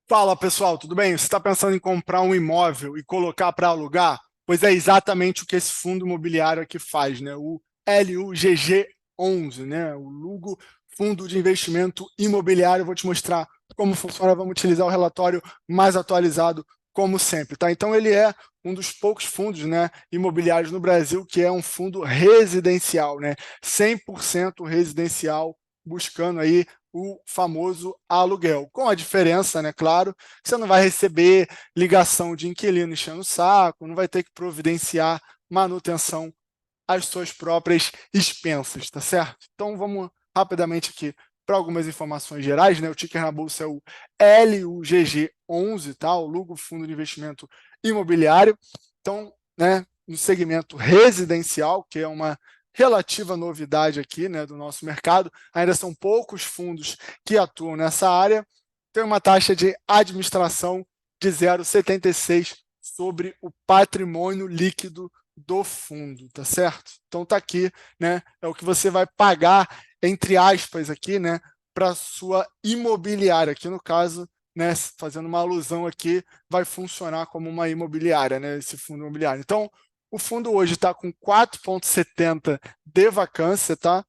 Fala pessoal, tudo bem? Você está pensando em comprar um imóvel e colocar para alugar? Pois é exatamente o que esse fundo imobiliário aqui faz, né? O LUGG11, né? O Lugo Fundo de Investimento Imobiliário. Eu vou te mostrar como funciona. Vamos utilizar o relatório mais atualizado, como sempre, tá? Então ele é um dos poucos fundos, né, imobiliários no Brasil que é um fundo residencial, né? 100% residencial, buscando aí o famoso aluguel. Com a diferença, né, claro, que você não vai receber ligação de inquilino enchendo o saco, não vai ter que providenciar manutenção às suas próprias expensas, tá certo? Então vamos rapidamente aqui para algumas informações gerais, né? O ticker na bolsa é o LUGG11, tá? O Lugo Fundo de Investimento Imobiliário. Então, né, no segmento residencial, que é uma relativa novidade aqui, né, do nosso mercado, ainda são poucos fundos que atuam nessa área, tem uma taxa de administração de 0,76 sobre o patrimônio líquido do fundo, tá certo? Então tá aqui, né? É o que você vai pagar, entre aspas, aqui, né? Para sua imobiliária, aqui no caso, né? Fazendo uma alusão aqui, vai funcionar como uma imobiliária, né? Esse fundo imobiliário. Então, o fundo hoje está com 4,70 de vacância, tá?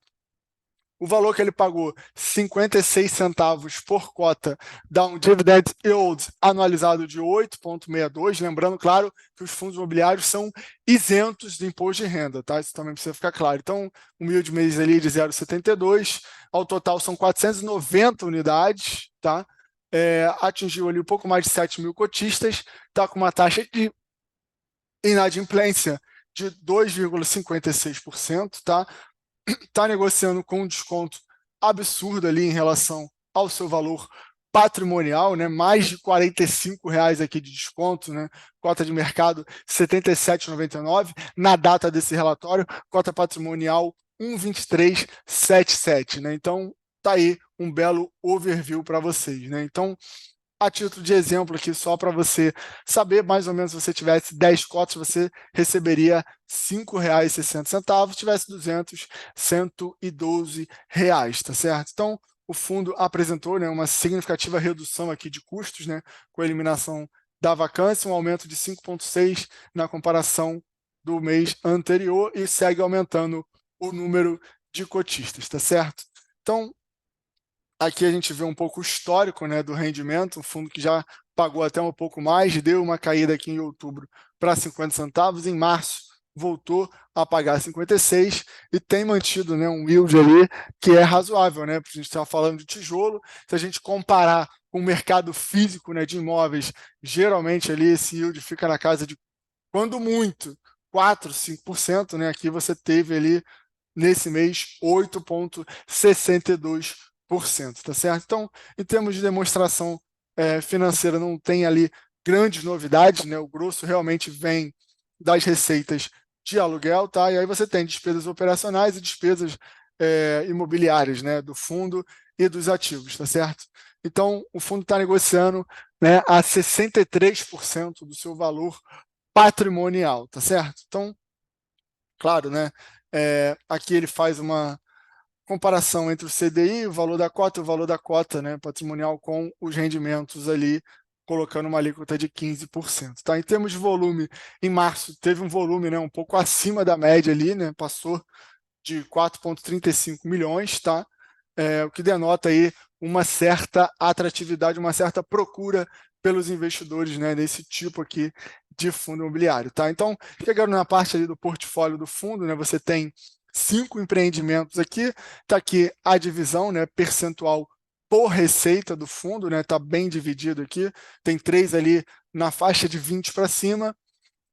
O valor que ele pagou, 56 centavos por cota, dá um dividend yield anualizado de 8,62. Lembrando, claro, que os fundos imobiliários são isentos de imposto de renda, tá? Isso também precisa ficar claro. Então, um yield mês ali de 0,72, ao total são 490 unidades, tá? Atingiu ali um pouco mais de 7 mil cotistas, está com uma taxa de inadimplência de 2,56%, tá? Está negociando com um desconto absurdo ali em relação ao seu valor patrimonial, né? Mais de R$ 45 aqui de desconto, né? Cota de mercado 77,99 na data desse relatório, cota patrimonial 1,2377, né? Então tá aí um belo overview para vocês, né? Então, a título de exemplo aqui, só para você saber, mais ou menos, se você tivesse 10 cotas, você receberia R$ 5,60, se tivesse 200, R$ 112, tá certo? Então, o fundo apresentou, né, uma significativa redução aqui de custos, né, com a eliminação da vacância, um aumento de 5,6 na comparação do mês anterior e segue aumentando o número de cotistas, tá certo? Então, aqui a gente vê um pouco o histórico, né, do rendimento, um fundo que já pagou até um pouco mais, deu uma caída aqui em outubro para 50 centavos, em março voltou a pagar 56 e tem mantido, né, um yield ali que é razoável, né? A gente está falando de tijolo, se a gente comparar com o mercado físico, né, de imóveis, geralmente ali esse yield fica na casa de, quando muito, 4, 5%, né? Aqui você teve ali nesse mês 8,62%, tá certo? Então, em termos de demonstração financeira, não tem ali grandes novidades, né? O grosso realmente vem das receitas de aluguel, tá? E aí você tem despesas operacionais e despesas imobiliárias, né? Do fundo e dos ativos, tá certo? Então, o fundo está negociando, né, a 63% do seu valor patrimonial, tá certo? Então, claro, né? Aqui ele faz uma comparação entre o CDI, o valor da cota, e o valor da cota, né, patrimonial com os rendimentos ali, colocando uma alíquota de 15%. Tá? Em termos de volume, em março teve um volume, né, um pouco acima da média ali, né, passou de 4,35 milhões, tá? O que denota aí uma certa atratividade, uma certa procura pelos investidores, né, nesse tipo aqui de fundo imobiliário, tá? Então, chegando na parte ali do portfólio do fundo, né, você tem 5 empreendimentos aqui, tá aqui a divisão, né, percentual por receita do fundo, né, tá bem dividido aqui, tem 3 ali na faixa de 20 para cima,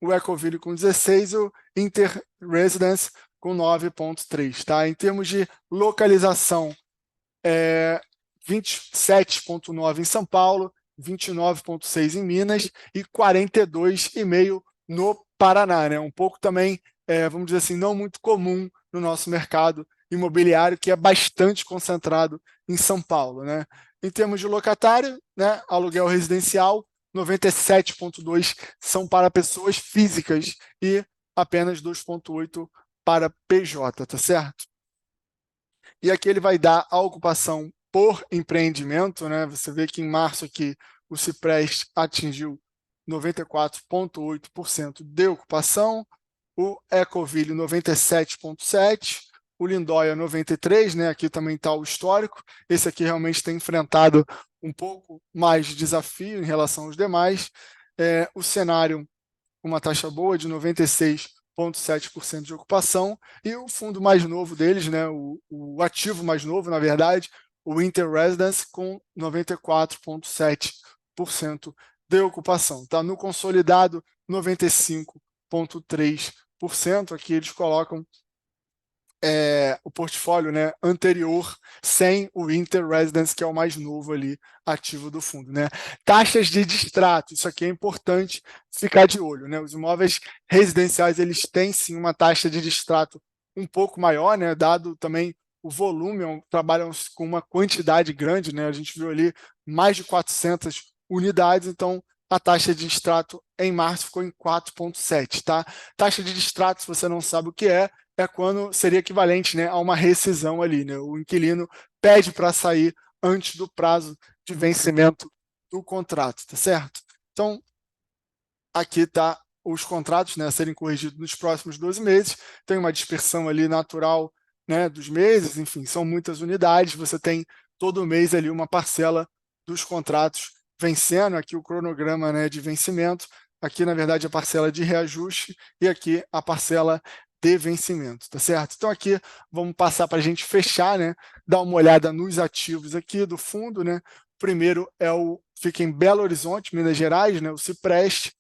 o Ecoville com 16 e o Inter Residence com 9,3, tá? Em termos de localização, 27,9 em São Paulo, 29,6 em Minas e 42,5 no Paraná, né? Um pouco também, vamos dizer assim, não muito comum no nosso mercado imobiliário, que é bastante concentrado em São Paulo, né? Em termos de locatário, né, aluguel residencial, 97,2 são para pessoas físicas e apenas 2,8 para PJ, tá certo? E aqui ele vai dar a ocupação por empreendimento, né? Você vê que em março aqui o Cipreste atingiu 94,8% de ocupação, o Ecoville 97,7%, o Lindóia 93%, né? Aqui também está o histórico. Esse aqui realmente tem enfrentado um pouco mais de desafio em relação aos demais. O cenário, uma taxa boa de 96,7% de ocupação, e o fundo mais novo deles, né? O ativo mais novo, na verdade, o Inter Residence, com 94,7% de ocupação. Tá? No consolidado, 95,3%. Aqui eles colocam o portfólio, né, anterior, sem o Inter Residence, que é o mais novo ali, ativo do fundo. Né? Taxas de distrato, isso aqui é importante ficar de olho. Né? Os imóveis residenciais, eles têm sim uma taxa de distrato um pouco maior, né, dado também o volume, trabalham com uma quantidade grande, né? A gente viu ali mais de 400 unidades, então a taxa de distrato em março ficou em 4,7, tá? Taxa de distrato, se você não sabe o que é quando seria equivalente, né, a uma rescisão ali, né? O inquilino pede para sair antes do prazo de vencimento do contrato, tá certo? Então, aqui está os contratos, né, a serem corrigidos nos próximos 12 meses, tem uma dispersão ali natural, né, dos meses, enfim, são muitas unidades, você tem todo mês ali uma parcela dos contratos vencendo, aqui o cronograma, né, de vencimento, aqui na verdade a parcela de reajuste e aqui a parcela de vencimento, tá certo? Então aqui vamos passar para a gente fechar, né, dar uma olhada nos ativos aqui do fundo, né, primeiro fica em Belo Horizonte, Minas Gerais, né, o Cipreste,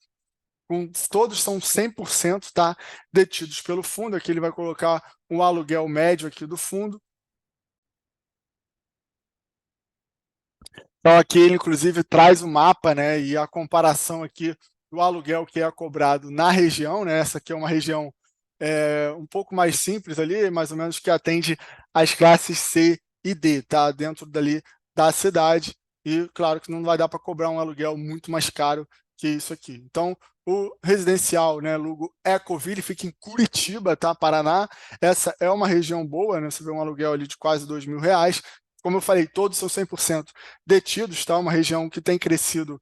todos são 100%, tá, detidos pelo fundo. Aqui ele vai colocar o aluguel médio aqui do fundo. Então aqui ele inclusive traz o mapa, né, e a comparação aqui do aluguel que é cobrado na região, né? Essa aqui é uma região um pouco mais simples ali, mais ou menos que atende as classes C e D, tá, dentro dali da cidade. E claro que não vai dar para cobrar um aluguel muito mais caro que isso aqui. Então, o residencial, né, Lugo Ecoville, fica em Curitiba, tá, Paraná. Essa é uma região boa, né? Você vê um aluguel ali de quase R$ 2.000. Como eu falei, todos são 100% detidos, tá? Uma região que tem crescido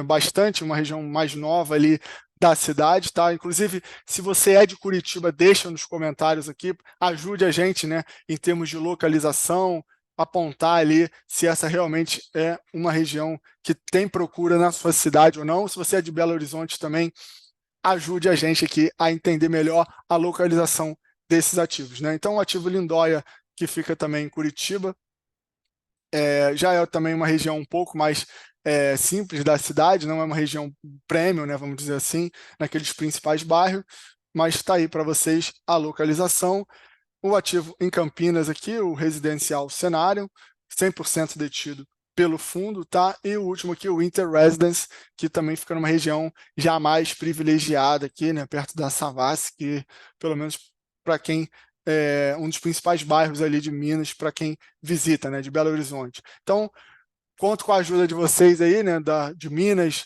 bastante, uma região mais nova ali da cidade, tá? Inclusive, se você é de Curitiba, deixa nos comentários aqui, ajude a gente, né, em termos de localização, apontar ali se essa realmente é uma região que tem procura na sua cidade ou não. Se você é de Belo Horizonte também, ajude a gente aqui a entender melhor a localização desses ativos, né? Então, o ativo Lindóia, que fica também em Curitiba, já é também uma região um pouco mais simples da cidade, não é uma região premium, né, vamos dizer assim, naqueles principais bairros, mas está aí para vocês a localização. O ativo em Campinas aqui, o residencial Cenário, 100% detido pelo fundo, tá? E o último aqui, o Inter Residence, que também fica numa região já mais privilegiada aqui, né, perto da Savassi, que pelo menos para quem um dos principais bairros ali de Minas, para quem visita, né, de Belo Horizonte. Então, conto com a ajuda de vocês aí, né, de Minas,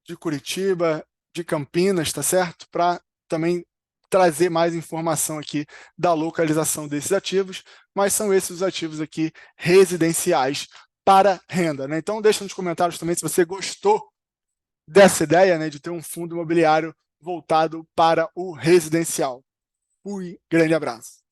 de Curitiba, de Campinas, tá certo? Para também trazer mais informação aqui da localização desses ativos, mas são esses os ativos aqui residenciais para renda, né? Então deixa nos comentários também se você gostou dessa ideia, né, de ter um fundo imobiliário voltado para o residencial. Grande abraço.